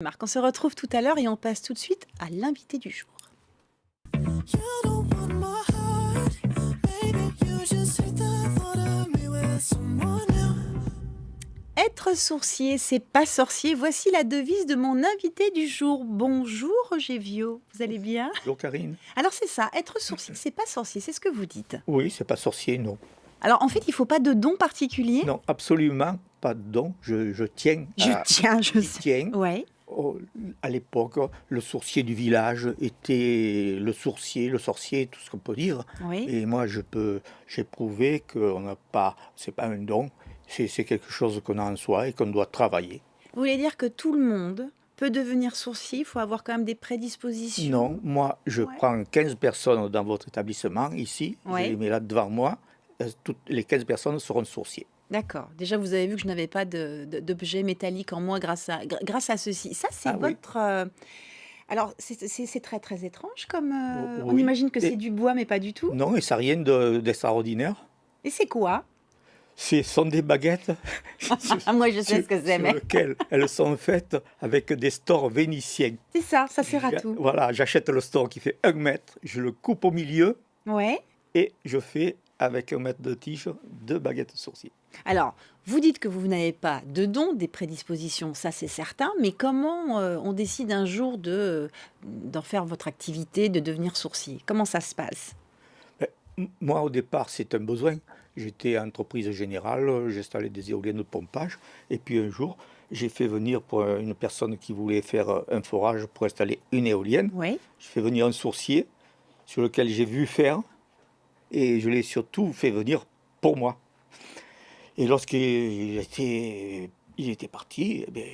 Marc, on se retrouve tout à l'heure et on passe tout de suite à l'invité du jour. You don't want my heart, baby. You just hate the thought of me with someone new. Être sourcier, c'est pas sorcier. Voici la devise de mon invité du jour. Bonjour Roger Viau, vous allez bien? Bonjour Karine. Alors c'est ça, être sourcier, c'est pas sorcier, c'est ce que vous dites. Oui, c'est pas sorcier, non. Alors en fait, il faut pas de don particulier. Non, absolument pas de don. Je tiens Je à... tiens, je j'y sais. tiens. Ouais. À l'époque, le sourcier du village était le sourcier, le sorcier, tout ce qu'on peut dire. Oui. Et moi, j'ai prouvé qu'on n'a pas, c'est pas un don, c'est quelque chose qu'on a en soi et qu'on doit travailler. Vous voulez dire que tout le monde peut devenir sourcier, il faut avoir quand même des prédispositions? Non, moi, je Ouais. prends 15 personnes dans votre établissement, ici, Ouais. je les mets là devant moi, toutes les 15 personnes seront sourciers. D'accord. Déjà, vous avez vu que je n'avais pas d'objet métallique en moi grâce à ceci. Ça, c'est Ah oui. votre... Alors, c'est très, très étrange comme... On Oui. imagine que Et- c'est du bois, mais pas du tout. Non, et ça n'a rien d'extraordinaire. Et c'est quoi? Ce sont des baguettes Ah, moi, je sais ce que c'est, sur mais... lesquelles elles sont faites avec des stores vénitiens. C'est ça sert à tout. Voilà, j'achète le store qui fait 1 mètre, je le coupe au milieu Ouais. et je fais avec 1 mètre de tige 2 baguettes sourciers. Alors, vous dites que vous n'avez pas de don, des prédispositions, ça c'est certain, mais comment on décide un jour d'en faire votre activité, de devenir sourcier? Comment ça se passe? Moi, au départ, c'est un besoin. J'étais entreprise générale, j'installais des éoliennes de pompage. Et puis un jour, j'ai fait venir pour une personne qui voulait faire un forage pour installer une éolienne. Oui. Je fais venir un sourcier sur lequel j'ai vu faire et je l'ai surtout fait venir pour moi. Et lorsqu'il était parti, eh bien,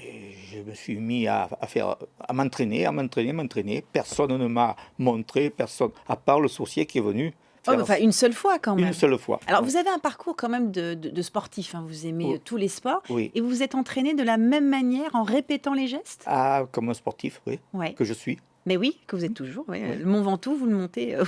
je me suis mis à m'entraîner. Personne ne m'a montré, personne, à part le sourcier qui est venu Oh, faire enfin, une seule fois quand même. une seule fois. Alors, vous avez un parcours quand même de sportif, hein, vous aimez Oui. tous les sports, Oui. et vous vous êtes entraîné de la même manière en répétant les gestes? Ah, comme un sportif, oui, Ouais. que je suis, Mais oui, que vous êtes toujours. Oui. Oui. Le Mont Ventoux, vous le montez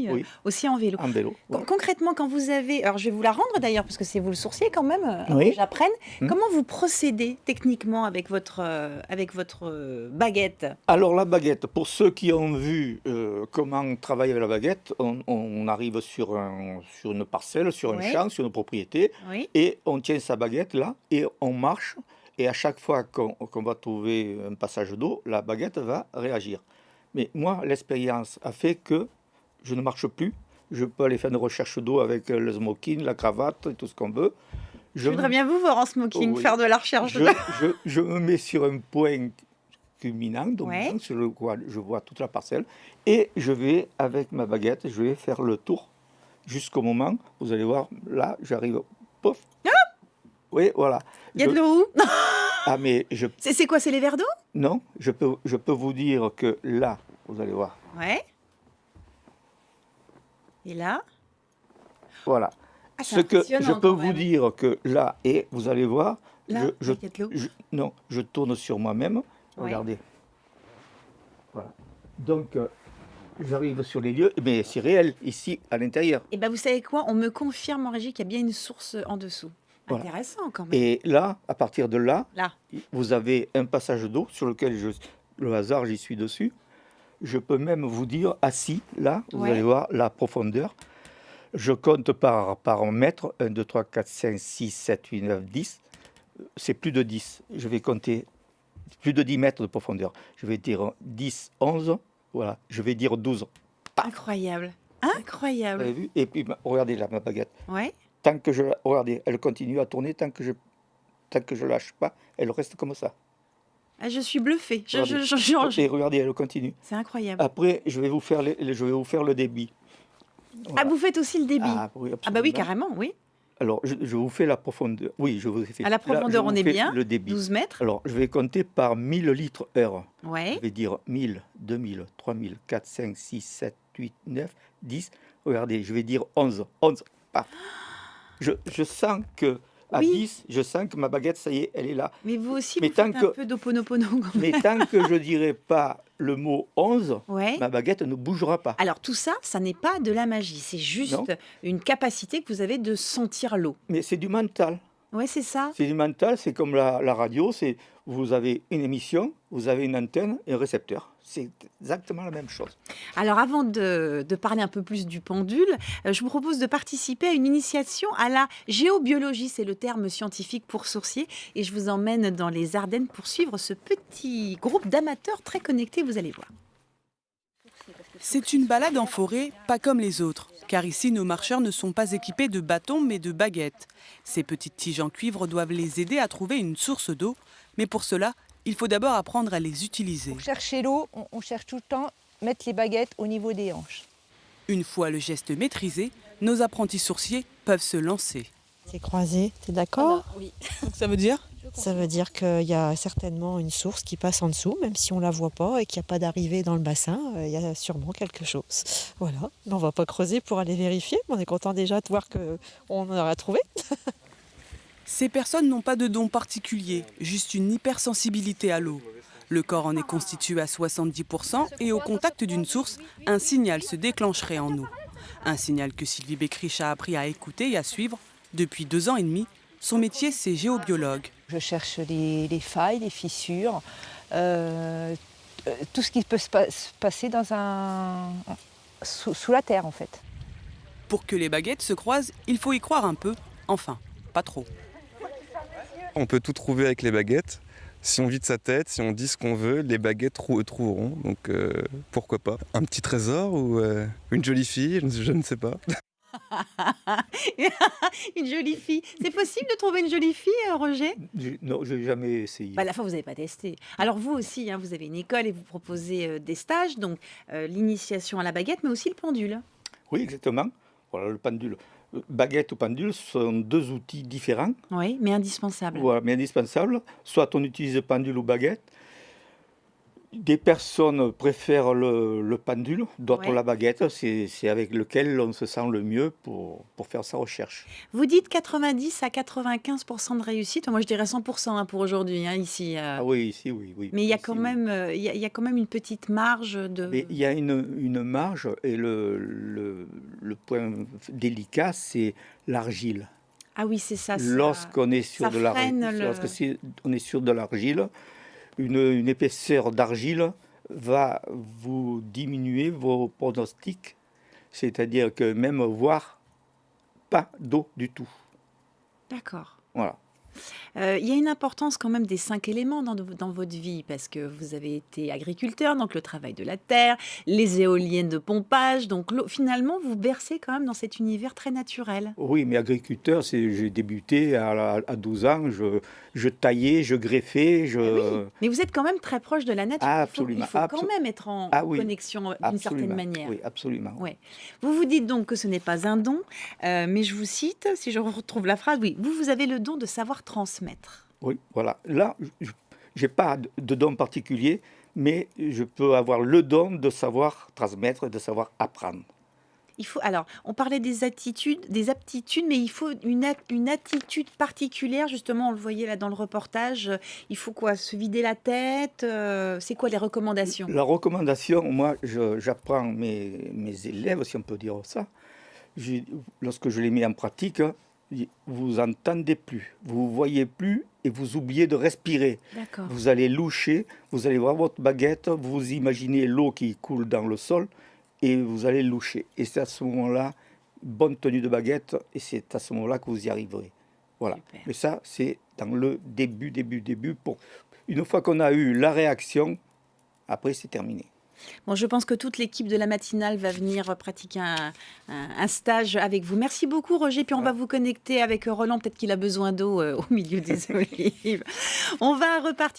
Oui. aussi en vélo. en vélo. voilà. Concrètement, quand vous avez... Alors, je vais vous la rendre d'ailleurs, parce que c'est vous le sourcier quand même, Oui. que j'apprenne. Hmm. Comment vous procédez techniquement avec votre baguette? Alors la baguette, pour ceux qui ont vu comment travailler avec la baguette, on arrive sur une parcelle, sur un Ouais. champ, sur une propriété, Oui. et on tient sa baguette là, et on marche, et à chaque fois qu'on va trouver un passage d'eau, la baguette va réagir. Mais moi, l'expérience a fait que je ne marche plus, je peux aller faire une recherche d'eau avec le smoking, la cravate, et tout ce qu'on veut. Je voudrais bien vous voir en smoking, Oui. faire de la recherche. Je me mets sur un point culminant, dominant, Ouais. sur lequel je vois toute la parcelle, et je vais, avec ma baguette, je vais faire le tour jusqu'au moment, vous allez voir, là, j'arrive, pof. Oui, voilà. Il y a de Je- l'eau où? Ah, mais C'est quoi, c'est les verres d'eau? non, je peux vous dire que là, vous allez voir, Ouais. Et là? voilà. Ah, c'est Ce que je impressionnant peux quand vous même. dire que là, et vous allez voir, Là, je, il y a de l'eau. non, je tourne sur moi-même, Ouais. regardez. Voilà. Donc, j'arrive sur les lieux, mais c'est réel, ici, à l'intérieur. Et ben vous savez quoi? On me confirme en régie qu'il y a bien une source en dessous. Voilà. Intéressant quand même. Et là, à partir de là, Là. vous avez un passage d'eau sur lequel le hasard, j'y suis dessus. Je peux même vous dire, assis, là, vous Ouais. allez voir la profondeur. Je compte par mètre, 1, 2, 3, 4, 5, 6, 7, 8, 9, 10. C'est plus de 10. Je vais compter plus de 10 mètres de profondeur. Je vais dire 10, 11, voilà. Je vais dire 12. Incroyable. Vous Incroyable. avez vu? Et puis, regardez là, ma baguette. Ouais. Tant que regardez, elle continue à tourner, tant que je lâche pas, elle reste comme ça. Ah, je suis bluffée. Et regardez, elle continue. C'est incroyable. Après, je vais vous faire le débit. Ah, Voilà. vous faites aussi le débit? Ah, oui, Ah bah oui, absolument. carrément, oui. Alors, je vous fais la profondeur. Oui, je vous ai fait. À la Là, profondeur, je on vous est fais bien. le débit. 12 mètres. Alors, je vais compter par 1000 litres heure. Ouais. Je vais dire 1000, 2000, 3000, 4, 5, 6, 7, 8, 9, 10. Regardez, je vais dire 11. 11. Paf. Je sens que à Oui. 10, je sens que ma baguette, ça y est, elle est là. Mais vous aussi, Mais vous faites tant un que- peu d'oponopono quand même. Mais tant que je dirai pas le mot 11, Ouais. ma baguette ne bougera pas. Alors tout ça, ça n'est pas de la magie. C'est juste Non. une capacité que vous avez de sentir l'eau. Mais c'est du mental. Ouais, c'est ça. C'est du mental, c'est comme la radio, vous avez une émission, vous avez une antenne et un récepteur. C'est exactement la même chose. Alors avant de parler un peu plus du pendule, je vous propose de participer à une initiation à la géobiologie, c'est le terme scientifique pour sourcier, et je vous emmène dans les Ardennes pour suivre ce petit groupe d'amateurs très connectés, vous allez voir. C'est une balade en forêt, pas comme les autres, car ici nos marcheurs ne sont pas équipés de bâtons mais de baguettes. Ces petites tiges en cuivre doivent les aider à trouver une source d'eau, mais pour cela, il faut d'abord apprendre à les utiliser. Pour chercher l'eau, on cherche tout le temps mettre les baguettes au niveau des hanches. Une fois le geste maîtrisé, nos apprentis sourciers peuvent se lancer. C'est croisé, t'es d'accord? Oui. Ça veut dire ? Ça veut dire qu'il y a certainement une source qui passe en dessous, même si on ne la voit pas et qu'il n'y a pas d'arrivée dans le bassin, il y a sûrement quelque chose. Voilà, mais on ne va pas creuser pour aller vérifier, mais on est content déjà de voir qu'on en aura trouvé. Ces personnes n'ont pas de don particulier, juste une hypersensibilité à l'eau. Le corps en est constitué à 70% et au contact d'une source, un signal se déclencherait en nous. Un signal que Sylvie Beckrich a appris à écouter et à suivre depuis 2 ans et demi. Son métier, c'est géobiologue. Je cherche les failles, les fissures, tout ce qui peut se passer sous la terre en fait. Pour que les baguettes se croisent, il faut y croire un peu, enfin, pas trop. On peut tout trouver avec les baguettes. Si on vide sa tête, si on dit ce qu'on veut, les baguettes trouveront. Donc pourquoi pas. Un petit trésor ou une jolie fille, je ne sais pas. Une jolie fille. C'est possible de trouver une jolie fille, Roger? Non, je n'ai jamais essayé. Bah, la fois, vous n'avez pas testé. Alors vous aussi, hein, vous avez une école et vous proposez des stages, donc l'initiation à la baguette, mais aussi le pendule. Oui, exactement. Voilà, le pendule. Baguette ou pendule sont 2 outils différents, Oui, mais indispensable. voilà, mais indispensables. Soit on utilise pendule ou baguette. Des personnes préfèrent le pendule, d'autres Ouais. la baguette. C'est avec lequel on se sent le mieux pour faire sa recherche. Vous dites 90 à 95% de réussite. Moi, je dirais 100% hein, pour aujourd'hui, hein, ici. Ah oui, ici, oui, oui. Mais il y a ici, quand oui. même, il y a quand même une petite marge de... Mais il y a une marge et le point délicat, c'est l'argile. Ah oui, c'est ça. Lorsqu'on est sur ça de l'argile, freine le- on est sur de l'argile, une épaisseur d'argile va vous diminuer vos pronostics, c'est-à-dire que même voire pas d'eau du tout. D'accord. Voilà. Il y a une importance quand même des 5 éléments dans votre vie, parce que vous avez été agriculteur, donc le travail de la terre, les éoliennes de pompage, donc l'eau. Finalement, vous bercez quand même dans cet univers très naturel. Oui, mais agriculteur, j'ai débuté à 12 ans, je taillais, je greffais, Mais vous êtes quand même très proche de la nature. Ah, Il faut absolument, quand même être en Ah oui, connexion d'une certaine absolument. manière. Oui, absolument. Ouais. Vous vous dites donc que ce n'est pas un don, mais je vous cite, si je retrouve la phrase, oui, vous avez le don de savoir transmettre. Oui, voilà. Là, je n'ai pas de don particulier, mais je peux avoir le don de savoir transmettre, de savoir apprendre. Alors, on parlait des aptitudes, mais il faut une attitude particulière, justement, on le voyait là dans le reportage. Il faut quoi? Se vider la tête? C'est quoi les recommandations? La recommandation, moi, j'apprends mes élèves, si on peut dire ça. Lorsque je les mets en pratique, vous entendez plus, vous voyez plus et vous oubliez de respirer. D'accord. Vous allez loucher, vous allez voir votre baguette, vous imaginez l'eau qui coule dans le sol et vous allez loucher. Et c'est à ce moment-là, bonne tenue de baguette, et c'est à ce moment-là que vous y arriverez. Voilà. Super. Mais ça, c'est dans le début. Une fois qu'on a eu la réaction, après c'est terminé. Bon, je pense que toute l'équipe de la matinale va venir pratiquer un stage avec vous. Merci beaucoup, Roger. Puis on va vous connecter avec Roland. Peut-être qu'il a besoin d'eau au milieu des olives. On va repartir.